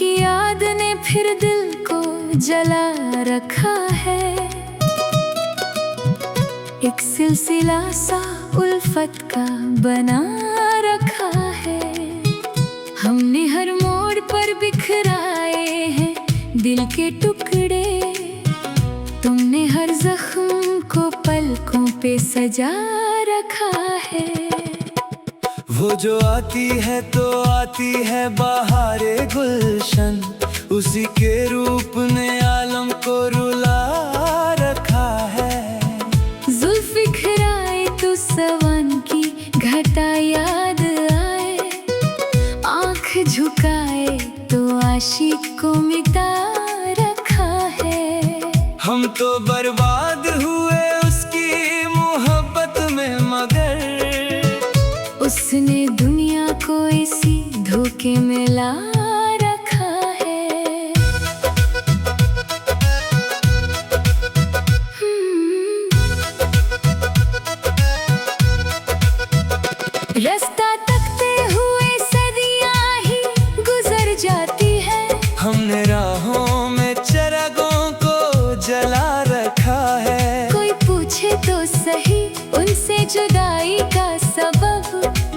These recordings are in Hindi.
उनकी याद ने फिर दिल को जला रखा है। एक सिलसिला सा उल्फत का बना रखा है। हमने हर मोड़ पर बिखराए हैं दिल के टुकड़े। तुमने हर जख्म को पलकों पे सजा रखा है। वो जो आती है तो आती है बहारे गुलशन, उसी के रूप ने आलम को रुला रखा है। जुल्फ बिखराए तो सवन की घटा याद आए, आँख झुकाए तो आशिक को मिटा रखा है। हम तो बर्बाद हुए उसकी मोहब्बत में, मगर उसने दुनिया को इसी धोखे में ला रखा है। रास्ता तकते हुए सदियां ही गुजर जाती है। हमने राहों में चिरागों को जला रखा है। कोई पूछे तो सही उनसे जुदाई का सबब,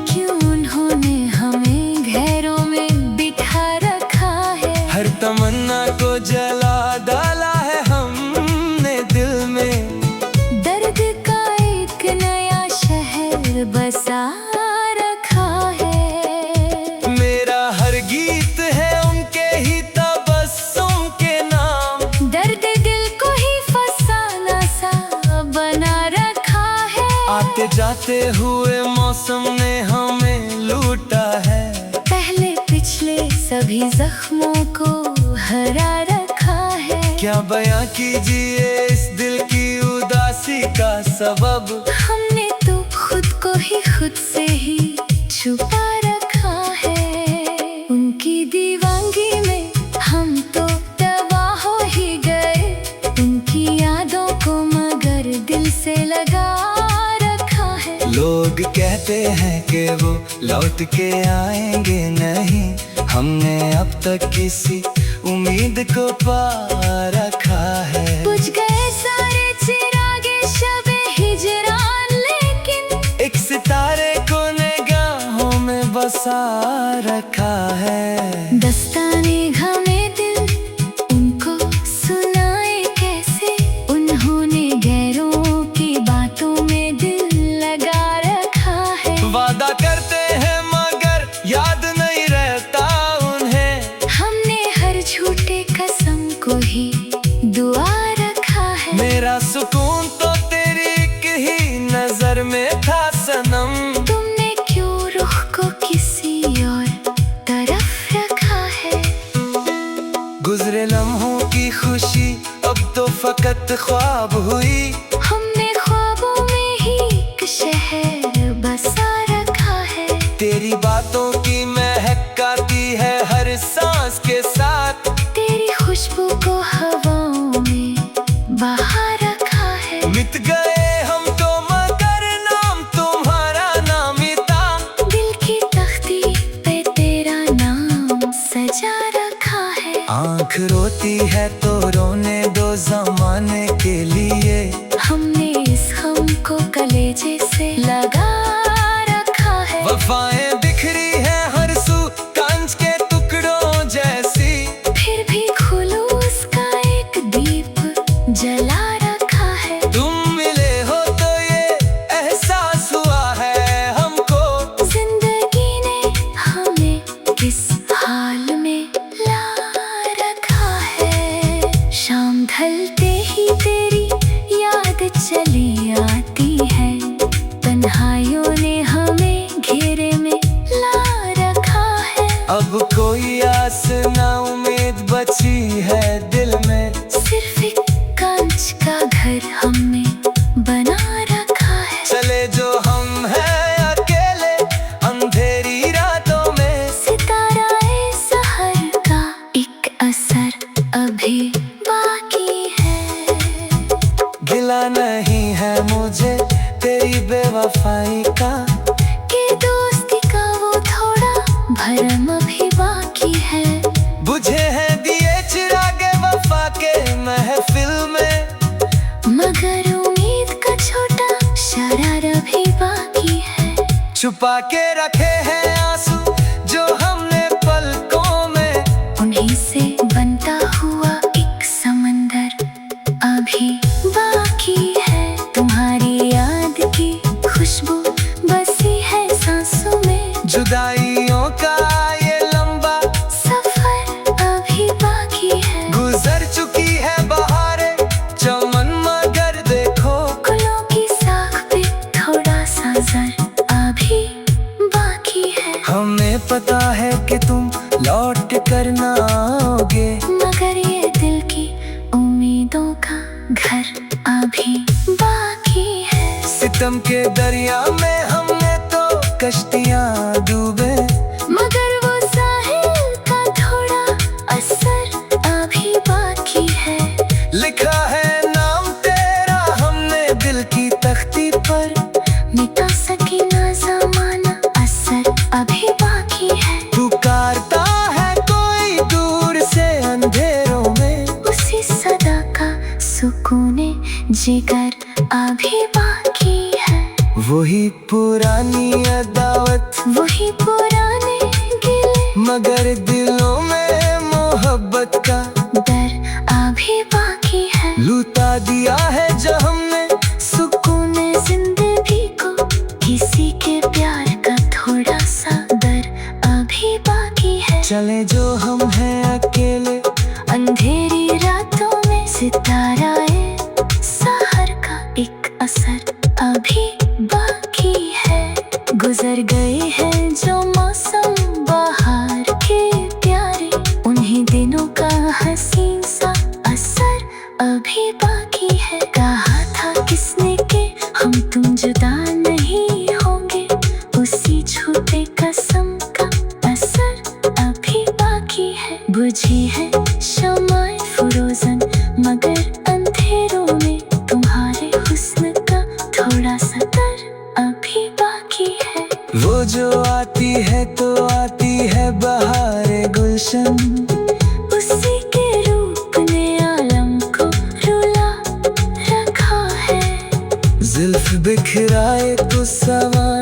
क्यों उन्होंने हमें घरों में बिठा रखा है। हर तमन्ना को जला डाला है हमने दिल में, दर्द का एक नया शहर बसा रखा है। मेरा हर गीत है उनके ही तबस्सुम के नाम, दर्द दिल को ही फसाना सा बना रखा है। आते जाते हुए मौसम ने हमें लूटा है। पहले पिछले सभी जख्मों को हरा रखा है। क्या बयां कीजिए इस दिल की उदासी का सबब, हमने तो खुद को ही खुद से ही छुपा रखा है। उनकी दीवानगी में हम तो तबाह हो ही गए, उनकी यादों को मगर दिल से लगा रखा है। लोग कहते हैं कि वो लौट के आएंगे नहीं, हमने अब तक किसी उम्मीद को पा रखा है। बुझ गए सारे चिरागे शबे हिजरान, लेकिन एक सितारे को निगाहों में बसा रखा है। दस्ताने घमे दिल उनको सुनाए कैसे, उन्होंने गैरों की बातों में दिल लगा रखा है। वादा करते हैं मगर याद नहीं रहता उन्हें, हमने हर झूठे कसम को ही दुआ रखा है। मेरा सुकून तो तेरी एक ही नजर में था सनम, तुमने क्यों रुख को किसी और तरफ रखा है। गुजरे लम्हों की खुशी अब तो फकत ख्वाब हुई, हमने ख्वाबों में ही एक शहर बसा रखा है। तेरी बातों की महक आती है हर सांस के साथ, तेरी खुशबू को हवाओं में बहा रखा है। मिट गए हम तो मगर नाम तुम्हारा ना मिटा, दिल की तख्ती पे तेरा नाम सजा रखा है। आँख रोती है तो रोने दो जमाने के लिए, हमने इस गम को कलेजे से लगा रखा है। वफाएं बिखरी है हर सू कांच के टुकड़ों जैसी, फिर भी खुलूस का एक दीप जला रखा है। तुम मिले हो तो ये एहसास हुआ है हमको, जिंदगी ने हमें किस हाल में ला रखा है। शाम ढलते ही तेरी याद चली आती है, तन्हाइयों ने हमें घेरे में ला रखा है। अब कोई आस ना उम्मीद बची है दिल में, सिर्फ एक कांच का घर हमने बना रखा है। चले जो हम हैं अकेले अंधेरी रातों में, सिताराए सहर का एक असर अभी बाकी है। गिला नहीं है मुझे तेरी बेवफाई का, कि दोस्ती का वो थोड़ा भरम अभी बाकी है। बुझे छुपा के रखे हैं आंसू जो हमने पलकों में, उन्हीं से बनता हुआ एक समंदर अभी बाकी है। तुम्हारी याद की खुशबू बसी है सांसों में, जुदाइयों का ये लंबा सफर अभी बाकी है। गुजर चुकी है बहारें चमन, मगर देखो गुलों की साख पे थोड़ा सा जर अभी बाकी है। हमें पता है कि तुम लौट कर ना आओगे, मगर ये दिल की उम्मीदों का घर अभी बाकी है। सितम के दरिया में हमने तो कश्तियां डूबे, मगर वो साहिल का थोड़ा असर अभी बाकी है। लिखा है नाम तेरा हमने दिल की तख्ती पर, मिटा सकी ना ज़माना असर अभी बाकी है। पुकारता है कोई दूर से अंधेरों में, उसी सदा का सुकूने जिगर अभी बाकी है। वही पुरानी अदावत, वही पुराने गिले, मगर दिलों में मोहब्बत का दर अभी बाकी है। लूटा दिया है जो हमने सुकूने जिंदगी को, किसी के प्यार का थोड़ा सा दर अभी बाकी है। चले जो हम हैं अकेले, अंधेरी रातों में सिताराए सहर का एक असर अभी बाकी है। गुजर गए हैं जो मौसम बहार के प्यारे, उन्हीं दिनों का हसीन सा असर अभी बाकी है। कहा था किसने के हम तुम जुदा नहीं होंगे, उसी झूठे कसम का असर अभी बाकी है। बुझी है शमाए फुरोजन, मगर अंधेरों में तुम्हारे हुस्न का थोड़ा सा दर अभी बाकी है। वो जो आती है तो आती है बहारे गुलशन, उसी के रूप ने आलम को रुला रखा है। जुल्फ बिखराए तो सवा